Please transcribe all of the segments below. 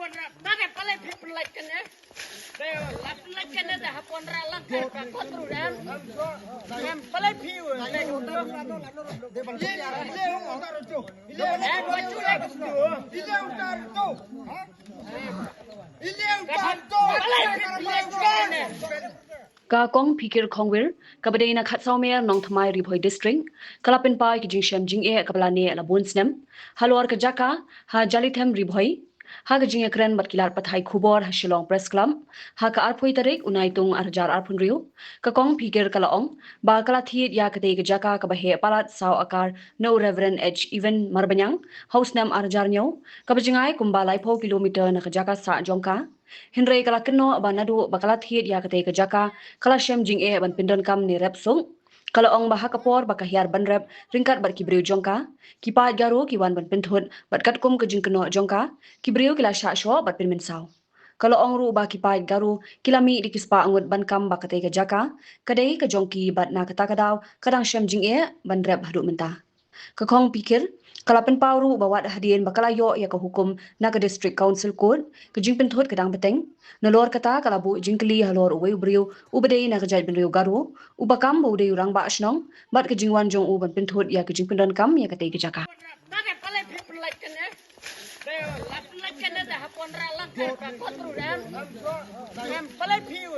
Pakai paling pelajkan ya. Pelajkan ada hapon ralang kayak kontrol dan yang paling view. Ka kong pikir kongwir kabadai na khatsaumer nong thamai ribhoi district kalapin pai ki jingshem jing e kablane la bonsnem halwar ka jaka ha jalithem ribhoi ha ka jing ekran batkilar pathai khubor ha shillong press club ha ka arphoi tarik unaitung arjar arphun riu ka kong pikir kalaong ba kala thiet ya kate ka jaka ka bahe palat saw akar no reverend h even marbanyang house nam arjar nyo ka bajingai kumbalai pho kilometer na ka jaka sa jongka Hinray kala keno abanadu bakala thiet ya kate ka jaka kala shem jing e ban pindon kam ni rep sung kala ong baha kapor bakahyar ban rep ringkat bat kibreu jongka kipa garu kiwan ban pinthut bat kat kum ka jing keno jongka kibreu kila sha sho bat pin min saw kala ong ru ba kipa garu kilami dikispa angut ban kam bakate ka jaka kadai ka jongki bat na kata kadaw kadang shem jing e ban rep hadu menta kakong pikir kalapan pauru bawat hadian bakala yo ya ka hukum na ka district council code ka jingpen thot kadang beteng nolor kata kalabu jingkli halor uwe ubriu ubedei na ka jai ben riu garu ubakam bo de urang ba asnong bat ka jingwan jong uban pen thot ya ka jingpen don kam ya ka te ka jaka Pakai paling pelajkan ya. Pelajkan ada hapon ralang kayak kontrol dan yang paling view.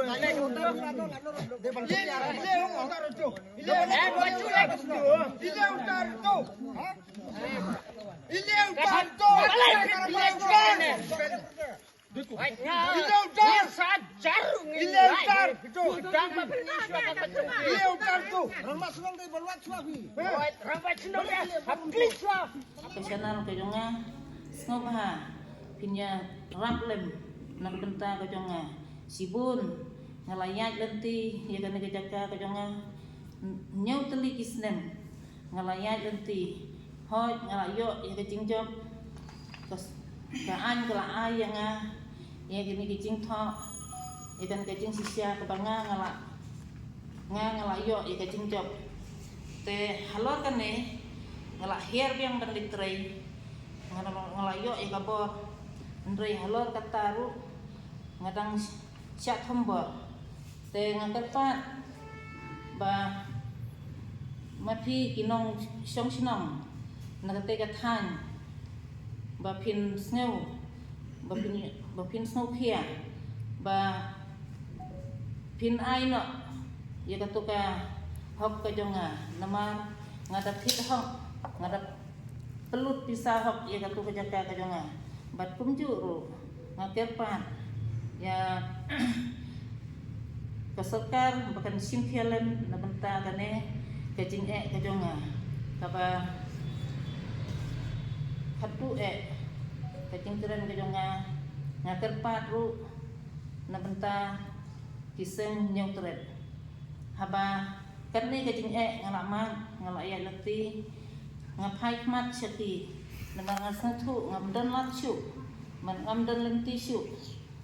Profesional kejongga snobha pinya raplem nak benta kejongga sibun ngalayat lenti ya kan kejaka kejongga nyau teli kisnem ngalayat lenti hoi ngalayo ya kejingjob kas kaan kala ayang ya gini kejing tho ya kan kejing sisya kebanga ngalayo ya kejing job te halor kan ne ngalak her yang berlitrai ngalayo ya kabor ndrei halor kataru ngadang syak hambor te ngakapat ba mapi kinong song sinong nagate kathan ba pin snow ba pin snow kia ba pin aino ya katuka hok ka jonga nama ngadap hit hok ngadap pelut pisah hok ya katuka jaka ka jonga bat kumjuru ngakepan ya kasokar bahkan simpialan na benta kane kajing kajonga kaba hatu kajing keren kajonga ngakerpat ru na benta kiseng nyautret haba kane kajing ngalaman ngalaya leti ngapai mat syati nama ngasatu ngamdan latsu man ngamdan lenti syu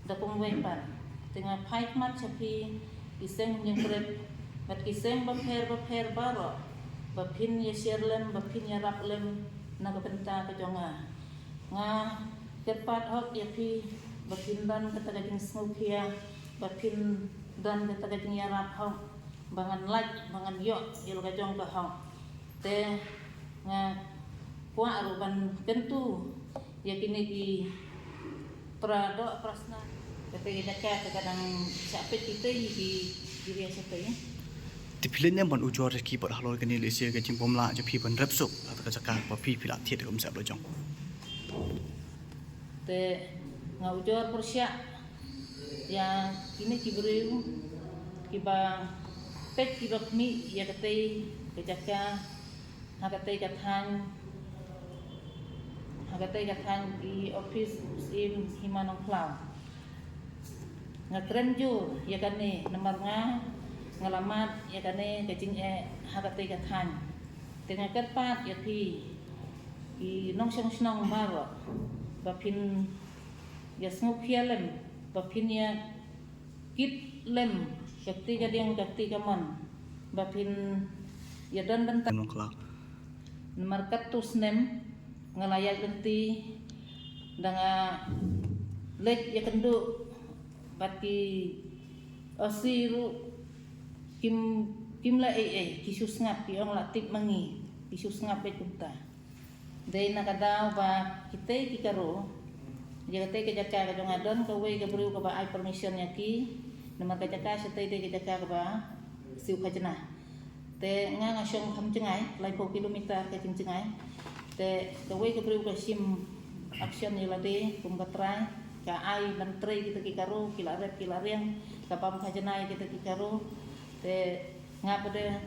dapung wepan tengah pai mat syati kiseng nyautret bat kiseng bapher baro bapin ya sherlem bapin ya raplem na benta kajonga nga kerpat hok ya pi bapin dan kata kajing smokia bapin dan kata kajing ya rap hok bangan like bangan yo il kajong ka hok te nga kwa ruban kentu ya kini di prado prasna tapi dekat kadang sapet kita di diri siapa ya Tipilin yang ban ujor ki bar halor kani lesia ke jing pomla je pi ban repsuk atau kacaka pa pi pila thiet kum sa lojong te nga ujor persya ya kini kibreu kiba pet kibak mi ya katei kacaka hakatai kathan di office in Himanong Klau nga krenju ya kane nomor ngalamat ya kane kajing hakatai kathan tengah kerpat ya pi i nong snong baro bapin ya smukialem bapin ya kit lem yakti kadang yakti kamon bapin ya dan bentang nong kala nomor katus nem ngalayat lenti danga lek ya kendu bati asiru kim la kisus ngap ki ong la tip mangi kisus ngap kunta dai nakadaw ba kita kikaro jaga te ke jaka ka jong adon ka we ka bru ka ba ai permission yaki nomor ka jaka sa te ke jaka ka ba siu ka jena te nga syong kham cengai lai po kilometer ka cengai te ka we ka bru ka sim action ni lade kum ka try ka ai menteri kita kikaro kila rep kila riang ka pam ka jena kita kikaro te nga pada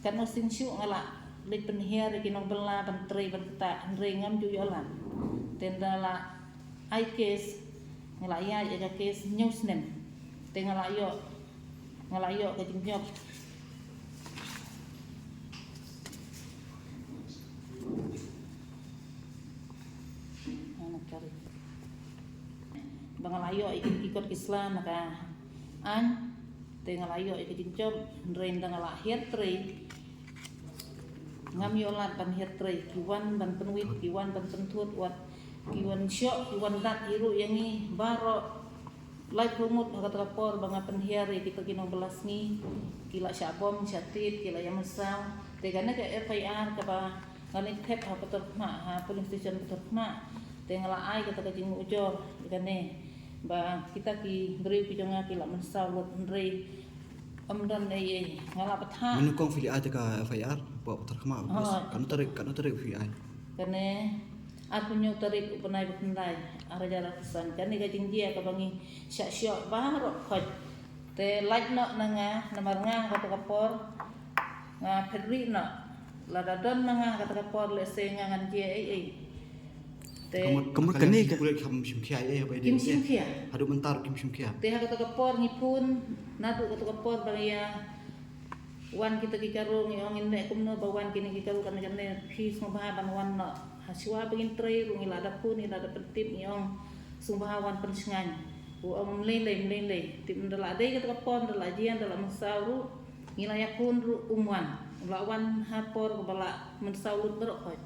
kan sin syu ngala lik penhiar kinong bela menteri benta ngam ju yolan tendala ai case ngelaya ya case news nem te ngalayo ke jinjok bangalayo ikut Islam naka an te ngalayo ke jinjok renda ngalahir tre ngam yolan pan hir tre kiwan ban penwit kiwan ban pentut wat kiwan syok kiwan dat hiru yangi baro lai pungut kata lapor banga penhiar kita kinong belas ni kila syabom syatit kila yang mesau tegana ke FIR ke ba ngani tep ha peterma ha police station peterma te ngala ai kata kajing ujor gane ba kita ki beri pijonga kila mesau lot ndrei amdan ai ngala patha menukong fili aja ka FIR bawa terkema kan tarik FIR kane aku nyu tarik upanai bukundai ara jara pesan kani gajing dia ka bangi syak syok baro khoj te like no nanga namar nga kata kapor nga pedri no lada don nanga kata kapor le se ngangan dia te kamu kani kulit kam simkia ba kim simkia hadu mentar kim simkia te kata kapor ngipun nadu kata kapor bangya wan kita kikaro ngiong inne kumno bawan kini kikaro kan kane phis ngobha ban wan no haswa begin tre rungi lada pun lada pentip ngiong sumbawan pensengan uang lele tim ndala ade kata kapon ndala jian ndala mensauru ngilaya pun ru umwan lawan hapor kebala mensaulut berok hoy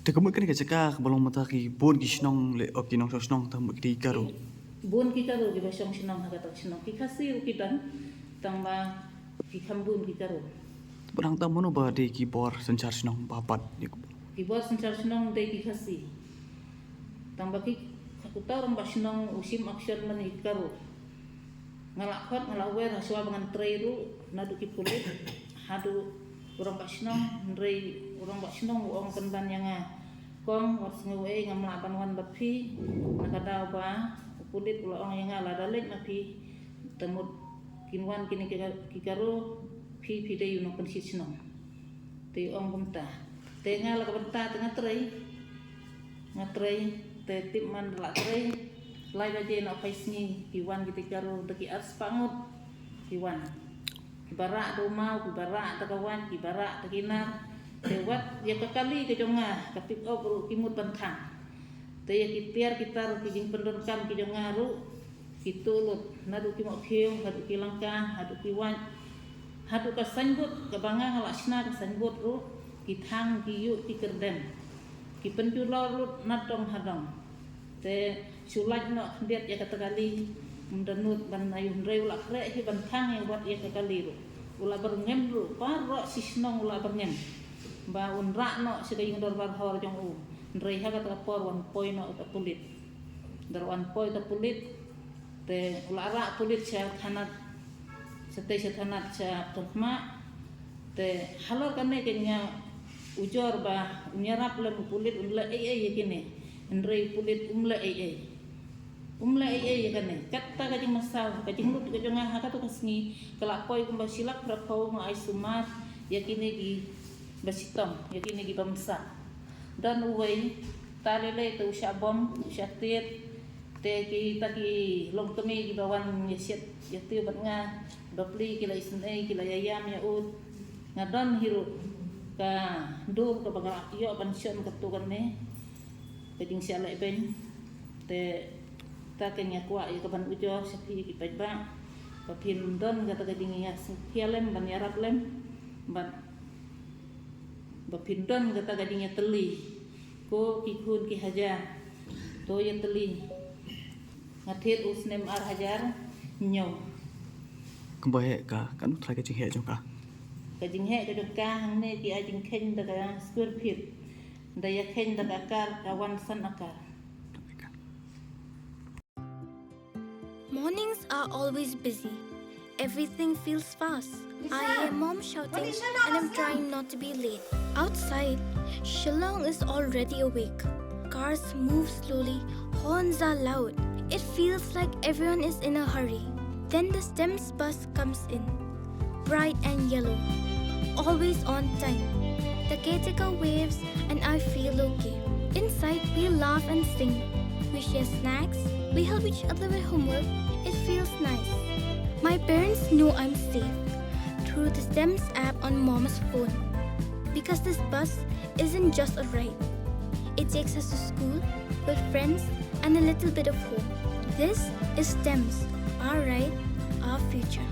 te kamu kani kacaka belum mata ki bon ki snong le ok kinong snong tam ki karo bun kikaro ki basong sinong hagata sinong kikasi ukitan tamba kikambun kikaro barang tamu no ba de ki bor sencar snong papat kibor sencar sinong de kikasi tamba ki kakuta orang basinong usim action man kikaro ngalakot ngalawer haswa bangan treiru nadu ki pulit hadu orang basinong ndrei orang basinong uang penban yang kong was ngewe ngamlapan wan bapi nakadaw ba pulit ulah orang yang ala dalek napi temut kinwan kini kikaro pi de yuno pensisno te ong benta te ngala ka benta tengah trei ngatrei te tip man la trei lai ba je na paisni kiwan kikaro deki ars pangut kiwan kibara do mau kibara takawan kibara takina tewat ya kekali ke jonga kapik obru kimut bentang te ya kitiar kitar kijing pendorkan ki jonga ru kitulut nadu ki mokhiu hadu ki langka hadu ki wan hadu ka sanbut ka banga ngalasna ka sanbut ru ki thang ki yu ki kerdem ki penjulo ru nadong hadong te sulaj no ndiat ya katakali mendanut ban ayun reu la kre hi ban thang yang buat ya kekali ru ula berngem ru paro sisnong ula berngem ba unra no sidayung dor bar hor jong u ndrei ha ka por wan poi no ta pulit dar wan poi ta pulit te ulara pulit sa thanat sa thanat sa terma te halor kane kenya ujor ba unyarap le pulit unla yakine ndrei pulit umla yakane katta ka jing masal ka jing lut ka jonga ha ka to kasni kala poi kumba silak prapau ngai sumat yakine gi basitong yakine gi bamsa dan uwei talele tu syabom syatit te kita ki long kemi di bawan yesiat yati batnga dopli kila isnei kila yayam yaud ngadon hiru ka dur ka baga yo pension ketukan ne kajing siala ben te ta kenya kwa ya kaban ujo sapi ki pajba ka pin don kata kajing ya sialem ban yarap lem ban bapindon kata kajing ya teli ko kikun ki haja to ya teli ngathit usnem ar hajar nyaw Kembohe ka kan try ke jing he jong ka. ka jing he ka jong ka hang ne ki a jing khen da ka square feet da ya khen da ka kar ka wan san akar. Mornings are always busy. Everything feels fast. I hear mom shouting and I'm trying not to be late. Outside, Shillong is already awake. Cars move slowly, horns are loud. It feels like everyone is in a hurry. Then the STEMS bus comes in, bright and yellow, always on time. The caretaker waves and I feel okay. Inside, we laugh and sing. We share snacks, we help each other with homework. It feels nice. My parents know I'm safe through the STEMS app on Mom's phone. Because this bus isn't just a ride. It takes us to school with friends and a little bit of hope. This is STEMS, our ride, our future.